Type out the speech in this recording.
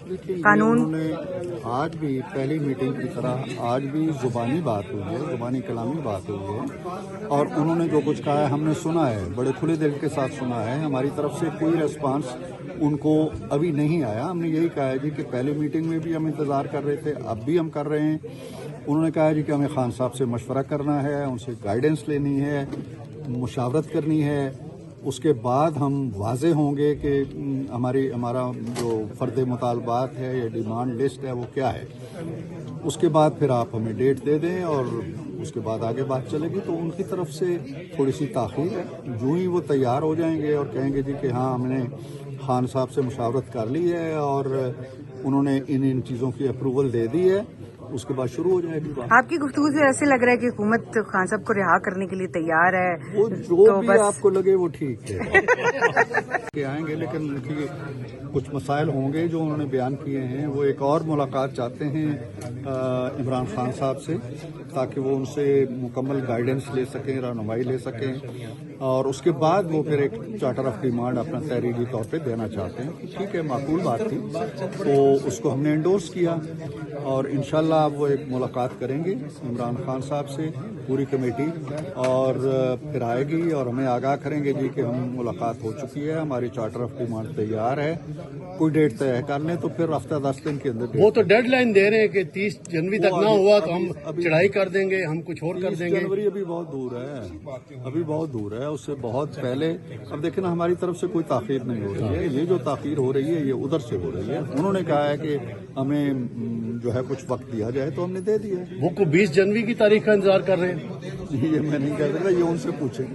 قانون انہوں نے آج بھی پہلی میٹنگ کی طرح آج بھی زبانی بات ہوئی ہے، زبانی کلامی بات ہوئی ہے، اور انہوں نے جو کچھ کہا ہے ہم نے سنا ہے، بڑے کھلے دل کے ساتھ سنا ہے. ہماری طرف سے کوئی ریسپانس ان کو ابھی نہیں آیا. ہم نے یہی کہا ہے جی کہ پہلی میٹنگ میں بھی ہم انتظار کر رہے تھے، اب بھی ہم کر رہے ہیں. انہوں نے کہا جی کہ ہمیں خان صاحب سے مشورہ کرنا ہے، ان سے گائیڈنس لینی ہے، مشاورت کرنی ہے. اس کے بعد ہم واضح ہوں گے کہ ہمارا جو فرد مطالبات ہے یا ڈیمانڈ لسٹ ہے وہ کیا ہے. اس کے بعد پھر آپ ہمیں ڈیٹ دے دیں اور اس کے بعد آگے بات چلے گی. تو ان کی طرف سے تھوڑی سی تاخیر ہے. جو ہی وہ تیار ہو جائیں گے اور کہیں گے جی کہ ہاں ہم نے خان صاحب سے مشاورت کر لی ہے اور انہوں نے ان چیزوں کی اپروول دے دی ہے، اس کے بعد شروع ہو جائے گی بات. آپ کی گفتگو سے ایسے لگ رہا ہے کہ حکومت خان صاحب کو رہا کرنے کے لیے تیار ہے. وہ جو بھی آپ کو لگے وہ ٹھیک ہے کہ آئیں گے، لیکن ان کی کچھ مسائل ہوں گے جو انہوں نے بیان کیے ہیں. وہ ایک اور ملاقات چاہتے ہیں عمران خان صاحب سے، تاکہ وہ ان سے مکمل گائیڈنس لے سکیں، رہنمائی لے سکیں، اور اس کے بعد وہ پھر ایک چارٹر آف ڈیمانڈ اپنا تحریری طور پہ دینا چاہتے ہیں. ٹھیک ہے، معقول بات تھی، تو اس کو ہم نے انڈورس کیا، اور انشاءاللہ اب وہ ایک ملاقات کریں گے عمران خان صاحب سے پوری کمیٹی، اور پھر آئے گی اور ہمیں آگاہ کریں گے جی کہ ہم ملاقات ہو چکی ہے، ہماری چارٹر آف ڈیمانڈ تیار ہے. کوئی ڈیٹ طے کر لیں تو پھر ہفتہ 10 دن کے اندر. وہ تو ڈیڈ لائن دے رہے ہیں کہ 30 جنوری تک نہ ہوا تو ہم چڑھائی کر دیں گے، ہم کچھ اور کر دیں گے. جنوری ابھی بہت دور ہے، ابھی بہت دور ہے، اس سے بہت پہلے. اب دیکھیں نا، ہماری طرف سے کوئی تاخیر نہیں ہو رہی ہے. یہ جو تاخیر ہو رہی ہے یہ ادھر سے ہو رہی ہے. انہوں نے کہا ہے کہ ہمیں جو ہے کچھ وقت دیا جائے تو ہم نے دے دیا. وہ کو 20 جنوری کی تاریخ کا انتظار کر رہے ہیں. یہ میں نہیں کہہ سکتا، یہ ان سے پوچھیں.